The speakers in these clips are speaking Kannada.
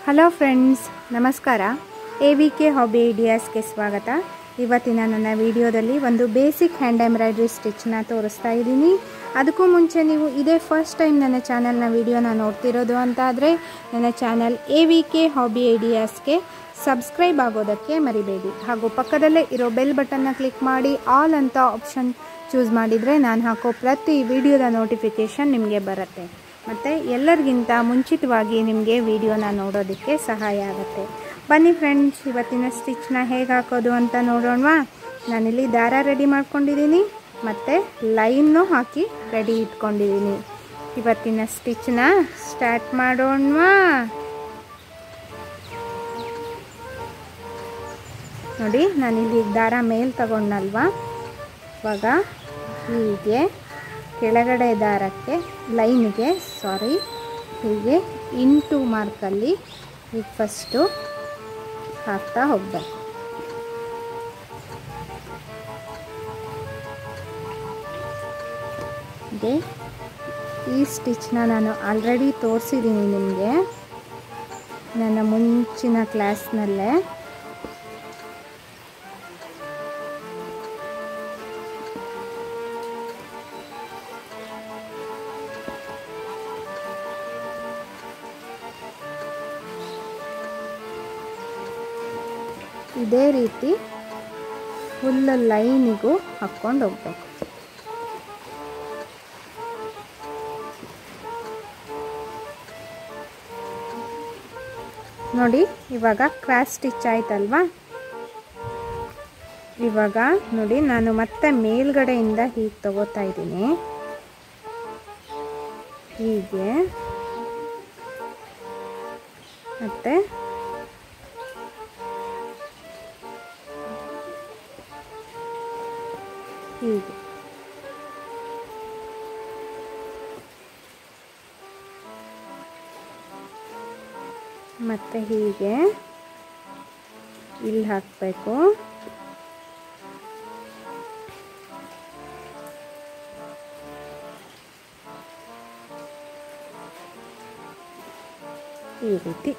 ಹಲೋ ಫ್ರೆಂಡ್ಸ್, ನಮಸ್ಕಾರ. AVK ಹಾಬಿ ಐಡಿಯಾಸ್ಗೆ ಸ್ವಾಗತ. ಇವತ್ತಿನ ನನ್ನ ವಿಡಿಯೋದಲ್ಲಿ ಒಂದು ಬೇಸಿಕ್ ಹ್ಯಾಂಡ್ ಎಂಬ್ರಾಯ್ಡ್ರಿ ಸ್ಟಿಚ್ನ ತೋರಿಸ್ತಾ ಇದ್ದೀನಿ. ಅದಕ್ಕೂ ಮುಂಚೆ ನೀವು ಇದೇ ಫಸ್ಟ್ ಟೈಮ್ ನನ್ನ ಚಾನಲ್ನ ವಿಡಿಯೋನ ನೋಡ್ತಿರೋದು ಅಂತಾದರೆ ನನ್ನ ಚಾನಲ್ AVK ಹಾಬಿ ಐಡಿಯಾಸ್ಗೆ ಸಬ್ಸ್ಕ್ರೈಬ್ ಆಗೋದಕ್ಕೆ ಮರಿಬೇಡಿ. ಹಾಗೂ ಪಕ್ಕದಲ್ಲೇ ಇರೋ ಬೆಲ್ ಬಟನ್ನ ಕ್ಲಿಕ್ ಮಾಡಿ ಆಲ್ ಅಂತ ಆಪ್ಷನ್ ಚೂಸ್ ಮಾಡಿದರೆ ನಾನು ಹಾಕೋ ಪ್ರತಿ ವಿಡಿಯೋದ ನೋಟಿಫಿಕೇಷನ್ ನಿಮಗೆ ಬರುತ್ತೆ. ಮತ್ತು ಎಲ್ಲರಿಗಿಂತ ಮುಂಚಿತವಾಗಿ ನಿಮಗೆ ವಿಡಿಯೋನ ನೋಡೋದಕ್ಕೆ ಸಹಾಯ ಆಗುತ್ತೆ. ಬನ್ನಿ ಫ್ರೆಂಡ್ಸ್, ಇವತ್ತಿನ ಸ್ಟಿಚ್ನ ಹೇಗೆ ಹಾಕೋದು ಅಂತ ನೋಡೋಣವಾ. ನಾನಿಲ್ಲಿ ದಾರ ರೆಡಿ ಮಾಡ್ಕೊಂಡಿದ್ದೀನಿ ಮತ್ತು ಲೈನ್ನು ಹಾಕಿ ರೆಡಿ ಇಟ್ಕೊಂಡಿದ್ದೀನಿ. ಇವತ್ತಿನ ಸ್ಟಿಚ್ನ ಸ್ಟಾರ್ಟ್ ಮಾಡೋಣವಾ. ನೋಡಿ, ನಾನಿಲ್ಲಿ ದಾರ ಮೇಲೆ ತಗೊಂಡಲ್ವಾ, ಇವಾಗ ಹೀಗೆ ಕೆಳಗಡೆ ದಾರಕ್ಕೆ ಲೈನಿಗೆ ಹೀಗೆ ಇಂಟು ಮಾರ್ಕಲ್ಲಿ ಈಗ ಫಸ್ಟು ಹಾಕ್ತಾ ಹೋಗಬೇಕು. ಈ ಸ್ಟಿಚ್ನ ನಾನು ಆಲ್ರೆಡಿ ತೋರಿಸಿದ್ದೀನಿ ನಿಮಗೆ ನನ್ನ ಮುಂಚಿನ ಕ್ಲಾಸ್ನಲ್ಲೇ. ಇದೇ ರೀತಿ ಫುಲ್ ಲೈನಿಗೂ ಹಾಕ್ಕೊಂಡು ಹೋಗ್ಬೇಕು. ನೋಡಿ, ಇವಾಗ ಕ್ರಾಸ್ ಸ್ಟಿಚ್ ಆಯ್ತಲ್ವಾ. ಇವಾಗ ನೋಡಿ, ನಾನು ಮತ್ತೆ ಮೇಲ್ಗಡೆಯಿಂದ ಹೀಗೆ ತಗೋತಾ ಇದ್ದೀನಿ. ಹೀಗೆ ಮತ್ತೆ ಹೀಗೆ ಮತ್ತೆ ಹೀಗೆ ಇಲ್ಲಿ ಹಾಕಬೇಕು. ಈ ರೀತಿ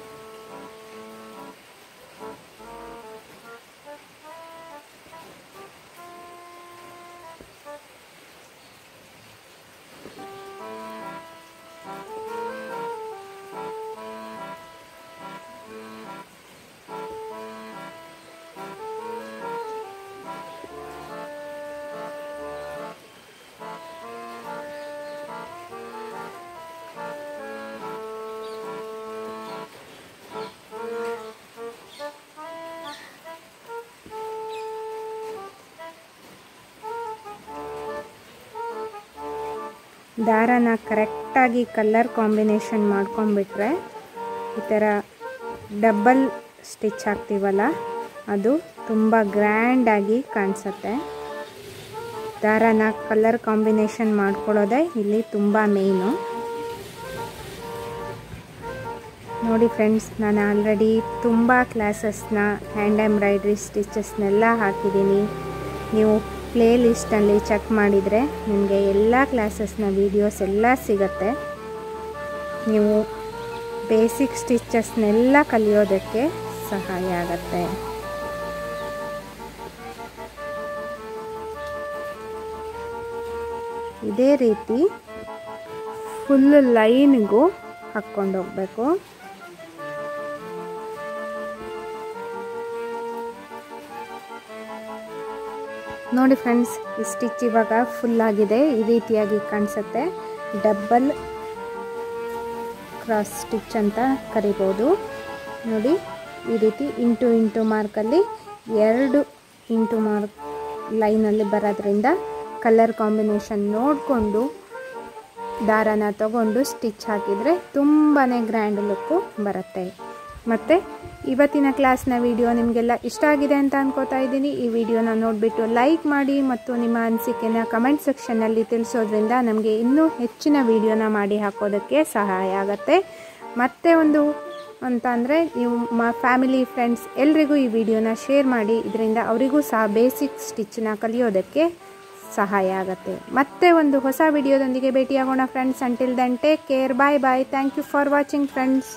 ದಾರನ ಕರೆಕ್ಟಾಗಿ ಕಲರ್ ಕಾಂಬಿನೇಷನ್ ಮಾಡ್ಕೊಂಡ್ಬಿಟ್ರೆ ಈ ಥರ ಡಬಲ್ ಸ್ಟಿಚ್ ಹಾಕ್ತೀವಲ್ಲ, ಅದು ತುಂಬ ಗ್ರ್ಯಾಂಡಾಗಿ ಕಾಣಿಸುತ್ತೆ. ದಾರನ ಕಲರ್ ಕಾಂಬಿನೇಷನ್ ಮಾಡ್ಕೊಳ್ಳೋದೇ ಇಲ್ಲಿ ತುಂಬ ಮೇಯ್ನು. ನೋಡಿ ಫ್ರೆಂಡ್ಸ್, ನಾನು ಆಲ್ರೆಡಿ ತುಂಬ ಕ್ಲಾಸಸ್ನ ಹ್ಯಾಂಡ್ ಎಂಬ್ರಾಯ್ಡ್ರಿ ಸ್ಟಿಚಸ್ನೆಲ್ಲ ಹಾಕಿದ್ದೀನಿ. ನೀವು ಪ್ಲೇ ಲಿಸ್ಟಲ್ಲಿ ಚೆಕ್ ಮಾಡಿದರೆ ನಿಮಗೆ ಎಲ್ಲ ಕ್ಲಾಸಸ್ನ ವೀಡಿಯೋಸ್ ಎಲ್ಲ ಸಿಗುತ್ತೆ. ನೀವು ಬೇಸಿಕ್ ಸ್ಟಿಚಸ್ನೆಲ್ಲ ಕಲಿಯೋದಕ್ಕೆ ಸಹಾಯ ಆಗುತ್ತೆ. ಇದೇ ರೀತಿ ಫುಲ್ ಲೈನ್ಗೂ ಹಾಕ್ಕೊಂಡು ಹೋಗಬೇಕು. ನೋಡಿ ಫ್ರೆಂಡ್ಸ್, ಈ ಸ್ಟಿಚ್ ಇವಾಗ ಫುಲ್ ಆಗಿದೆ. ಈ ರೀತಿಯಾಗಿ ಕಾಣಿಸುತ್ತೆ. ಡಬಲ್ ಕ್ರಾಸ್ ಸ್ಟಿಚ್ ಅಂತ ಕರಿಬೋದು. ನೋಡಿ, ಈ ರೀತಿ ಇಂಟು ಮಾರ್ಕಲ್ಲಿ 2 ಇಂಟು ಮಾರ್ಕ್ ಲೈನಲ್ಲಿ ಬರೋದ್ರಿಂದ ಕಲರ್ ಕಾಂಬಿನೇಷನ್ ನೋಡಿಕೊಂಡು ದಾರನ ತಗೊಂಡು ಸ್ಟಿಚ್ ಹಾಕಿದರೆ ತುಂಬಾ ಗ್ರ್ಯಾಂಡ್ ಲುಕ್ಕು ಬರುತ್ತೆ. ಮತ್ತು ಇವತ್ತಿನ ಕ್ಲಾಸ್ನ ವಿಡಿಯೋ ನಿಮಗೆಲ್ಲ ಇಷ್ಟ ಆಗಿದೆ ಅಂತ ಅನ್ಕೋತಾ ಇದ್ದೀನಿ. ಈ ವಿಡಿಯೋನ ನೋಡಿಬಿಟ್ಟು ಲೈಕ್ ಮಾಡಿ ಮತ್ತು ನಿಮ್ಮ ಅನಿಸಿಕೆನ ಕಮೆಂಟ್ ಸೆಕ್ಷನ್ನಲ್ಲಿ ತಿಳಿಸೋದ್ರಿಂದ ನಮಗೆ ಇನ್ನೂ ಹೆಚ್ಚಿನ ವಿಡಿಯೋನ ಮಾಡಿ ಹಾಕೋದಕ್ಕೆ ಸಹಾಯ ಆಗುತ್ತೆ. ಮತ್ತೆ ಒಂದು ಅಂತ ಅಂದರೆ ನೀವು ಫ್ಯಾಮಿಲಿ ಫ್ರೆಂಡ್ಸ್ ಎಲ್ರಿಗೂ ಈ ವಿಡಿಯೋನ ಶೇರ್ ಮಾಡಿ. ಇದರಿಂದ ಅವರಿಗೂ ಸಹ ಬೇಸಿಕ್ ಸ್ಟಿಚ್ನ ಕಲಿಯೋದಕ್ಕೆ ಸಹಾಯ ಆಗುತ್ತೆ. ಮತ್ತೆ ಒಂದು ಹೊಸ ವಿಡಿಯೋದೊಂದಿಗೆ ಭೇಟಿಯಾಗೋಣ friends. Until then take care, bye bye. Thank you for watching friends.